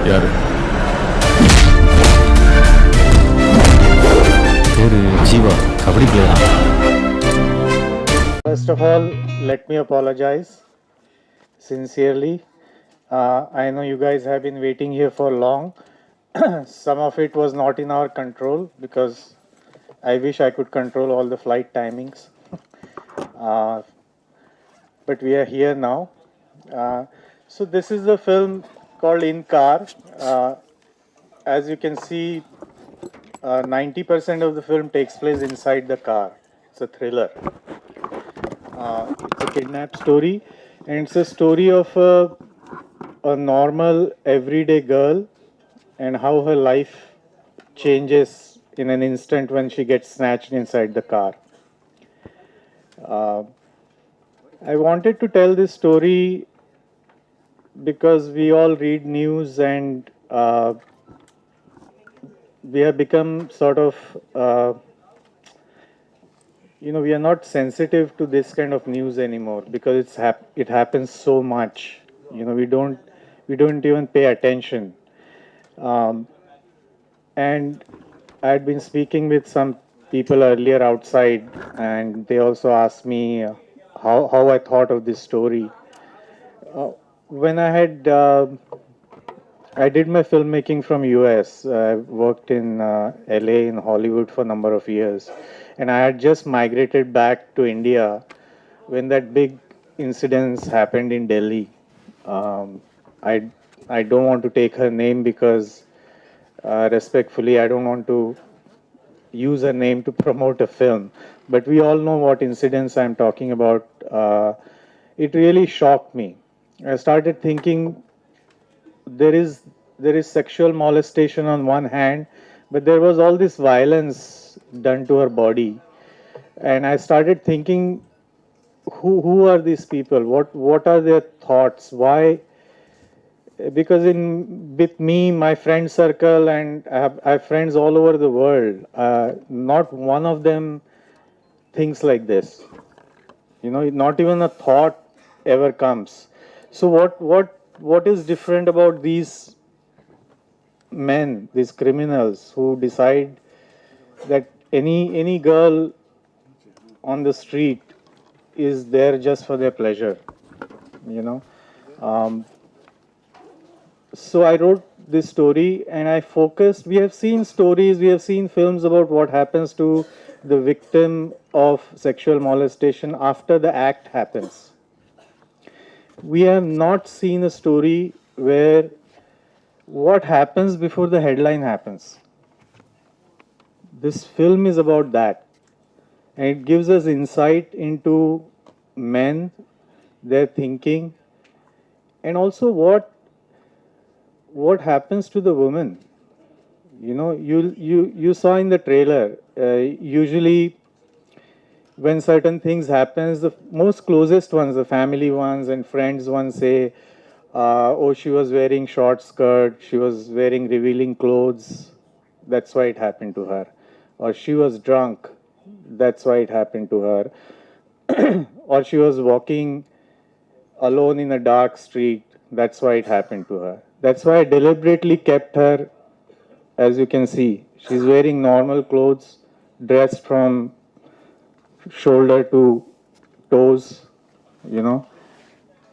யாரு? பேரு ஜீவா, கபடி பிளேயரா? First of all, let me apologize sincerely. I know you guys have been waiting here for long. Some of it was not in our control because I wish I could control all the flight timings. Uh, but we are here now. So this is the film called In Car. As you can see, 90% of the film takes place inside the car. It's a thriller. It's a kidnap story, and it's a story of a normal everyday girl and how her life changes in an instant when she gets snatched inside the car. I wanted to tell this story because we all read news and we have become sort of we are not sensitive to this kind of news anymore because it happens so much. We don't even pay attention. And I had been speaking with some people earlier outside, and they also asked me how I thought of this story. When I did my filmmaking from US. I worked in LA, in Hollywood for a number of years, and I had just migrated back to India when that big incidents happened in Delhi. Um, I I don't want to take her name because respectfully I don't want to use her name to promote a film, but we all know what incidents I'm talking about. It really shocked me. I started thinking there is sexual molestation on one hand, but there was all this violence done to her body, and I started thinking, who are these people? What are their thoughts? Why? Because with me, my friend circle, and I have friends all over the world, not one of them thinks like this. Not even a thought ever comes. So what is different about these men, these criminals who decide that any girl on the street is there just for their pleasure? you know so I wrote this story, and I focused. We have seen stories, we have seen films about what happens to the victim of sexual molestation after the act happens. We have not seen a story where what happens before the headline happens. This film is about that, and it gives us insight into men, their thinking, and also what happens to the woman. You saw in the trailer, usually when certain things happens, the most closest ones, the family ones and friends ones, say, oh, she was wearing short skirt, she was wearing revealing clothes, that's why it happened to her. Or she was drunk, that's why it happened to her. Or she was walking alone in a dark street, that's why it happened to her. That's why I deliberately kept her. As you can see, she's wearing normal clothes, dressed from shoulder to toes,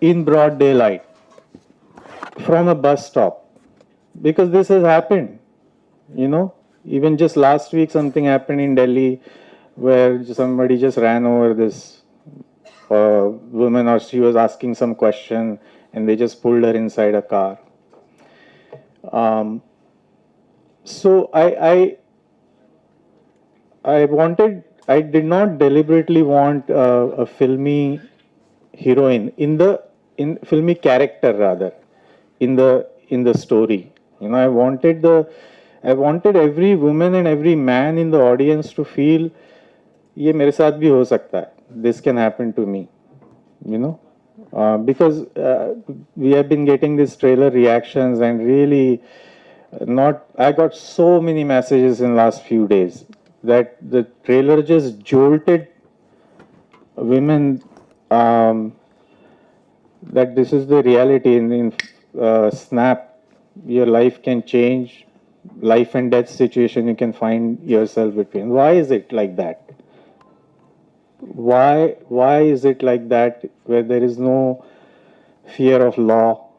in broad daylight, from a bus stop. Because this has happened, even just last week something happened in Delhi where somebody just ran over this woman, or she was asking some question and they just pulled her inside a car. So I did not deliberately want a filmy heroine in filmy character, rather, in the story. I wanted every woman and every man in the audience to feel, ये मेरे साथ भी हो सकता है. This can happen to me, because we have been getting these trailer reactions, and really I got so many messages in last few days that the trailer just jolted women, that this is the reality in Snap. your life can change, life and death situation you can find yourself between. Why is it like that? Why is it like that, where there is no fear of law?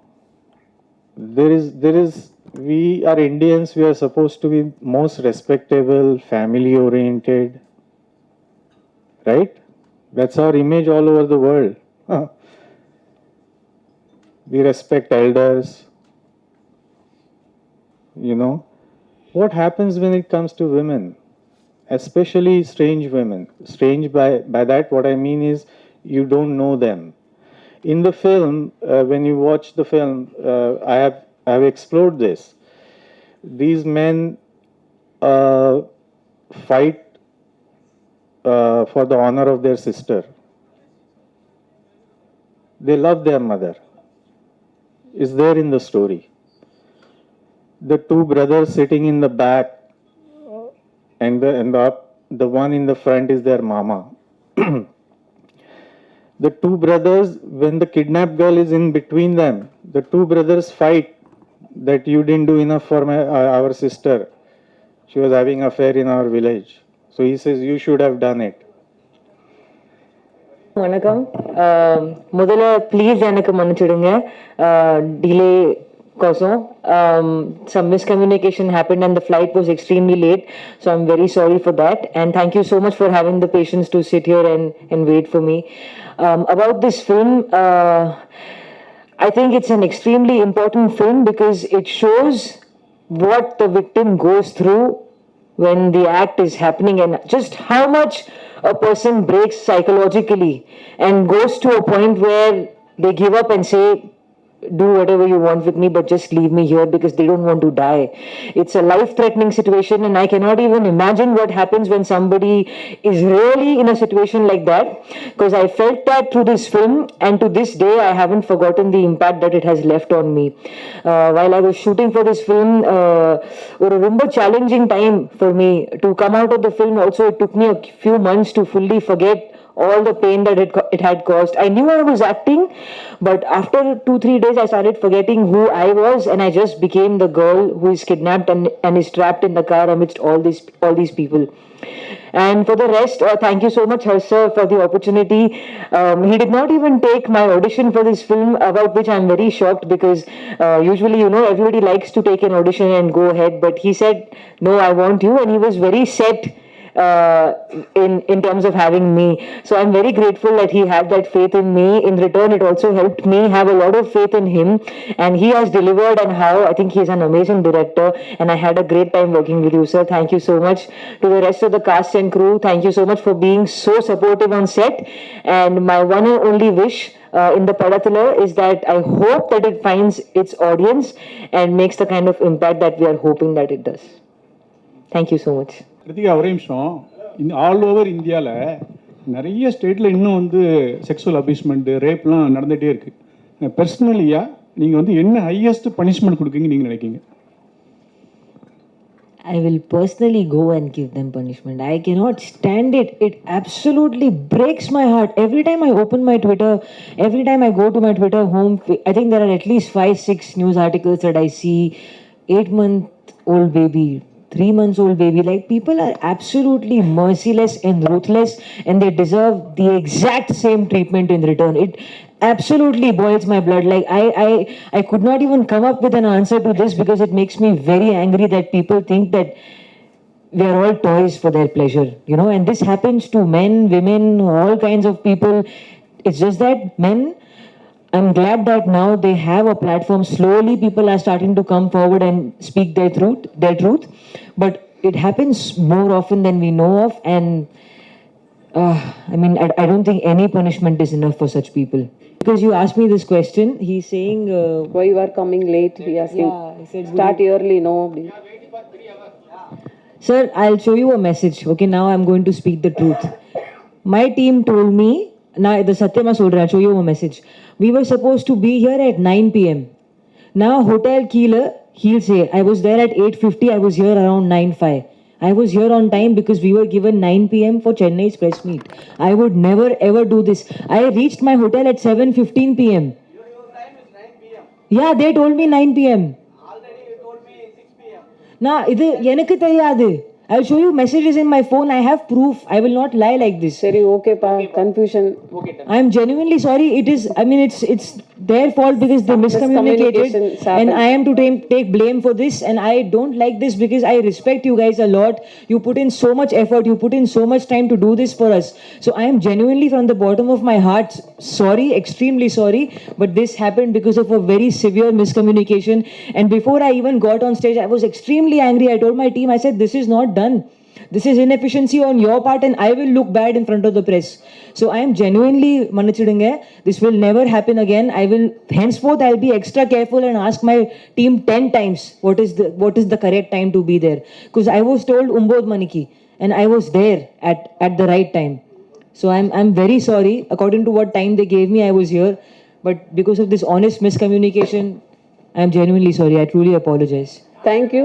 There is we are Indians, we are supposed to be most respectable, family oriented, right? That's our image all over the world. We respect elders, you know. What happens when it comes to women, especially strange women? Strange, by that what I mean is you don't know them. In the film, when you watch the film, I have explored this. These men fight for the honor of their sister. They love their mother. Is there in the story. The two brothers sitting in the back, and the one in the front is their mama. The two brothers, when the kidnapped girl is in between them, the two brothers fight that you didn't do enough for our sister. She was having affair in our village. So he says, you should have done it. வணக்கம். முதல்ல please எனக்கு மன்னிச்சிடுங்க, delay Kosam some miscommunication happened and the flight was extremely late, so I'm very sorry for that, and thank you so much for having the patience to sit here and wait for me. About this film, I think it's an extremely important film because it shows what the victim goes through when the act is happening, and just how much a person breaks psychologically and goes to a point where they give up and say, do whatever you want with me, but just leave me here, because they don't want to die. It's a life-threatening situation, and I cannot even imagine what happens when somebody is really in a situation like that, because I felt that through this film, and to this day I haven't forgotten the impact that it has left on me. While I was shooting for this film, ஒரு ரொம்ப challenging time for me to come out of the film. Also, it took me a few months to fully forget all the pain that it had caused. I knew I was acting, but after 2-3 days I started forgetting who I was, and I just became the girl who is kidnapped and is trapped in the car amidst all these people. And for the rest, thank you so much, Harsha, for the opportunity. He did not even take my audition for this film, about which I'm very shocked, because usually, you know, everybody likes to take an audition and go ahead, but he said, no, I want you, and he was very set in terms of having me. So I'm very grateful that he had that faith in me. In return, it also helped me have a lot of faith in him, and he has delivered. And how I think he's an amazing director, and I had a great time working with you, sir. Thank you so much. To the rest of the cast and crew, thank you so much for being so supportive on set. And my one and only wish in the Padathala is that I hope that it finds its audience and makes the kind of impact that we are hoping that it does. Thank you so much. Kiruthika, ஒரே நிமிஷம். All over இந்தியாவில் நிறைய ஸ்டேட்டில் இன்னும் வந்து sexual அபியூஸ்மெண்ட்டு, ரேப்லாம் நடந்துகிட்டே இருக்குது. பர்சனலியாக நீங்கள் வந்து என்ன ஹையஸ்ட் பனிஷ்மெண்ட் கொடுக்குங்க நீங்கள் நினைக்கிங்க? I will personally go and give them punishment. I cannot stand it. It absolutely breaks my heart. Every time I open my Twitter, every time I go to my Twitter home, I think there are at least 5-6 news articles that I see. 8-month-old baby, 3-month-old baby. Like, people are absolutely merciless and ruthless, and they deserve the exact same treatment in return. It absolutely boils my blood. Like, I could not even come up with an answer to this, because it makes me very angry that people think that we are all toys for their pleasure, you know. And this happens to men, women, all kinds of people. It's just that men, I'm glad that now they have a platform. Slowly people are starting to come forward and speak their truth. But it happens more often than we know of. And I mean, I don't think any punishment is enough for such people. Because you asked me this question, he's saying... why you are coming late? He asking. Yeah, he said, Start early, no? Sir, I'll show you a message. Okay, now I'm going to speak the truth. My team told me, now the Satyama Sodra, I'll show you a message. We were supposed to be here at 9 p.m. Now, Hotel Keeler, he'll say, I was there at 8:50, I was here around 9:05. I was here on time because we were given 9 p.m. for Chennai's press meet. I would never ever do this. I reached my hotel at 7:15 p.m. Your time is 9 p.m. Yeah, they told me 9 p.m. All the நான் இது எனக்கு தெரியாது. I'll show you messages in my phone. I have proof. I will not lie like this. Seri, okay, pa. Confusion. I am genuinely sorry. It's their fault because they miscommunicated, Miscommunication and happened. I am to take blame for this. And I don't like this because I respect you guys a lot. You put in so much effort. You put in so much time to do this for us. So I am genuinely from the bottom of my heart sorry, extremely sorry. But this happened because of a very severe miscommunication. And before I even got on stage, I was extremely angry. I told my team, I said, this is not done. This is inefficiency on your part, and I will look bad in front of the press. So I am genuinely manichidunga. This will never happen again. I will henceforth I'll be extra careful and ask my team 10 times what is the correct time to be there, because I was told Umbod Maniki and I was there at the right time. So I'm very sorry. According to what time they gave me, I was here, but because of this honest miscommunication, I'm genuinely sorry. I truly apologize. Thank you.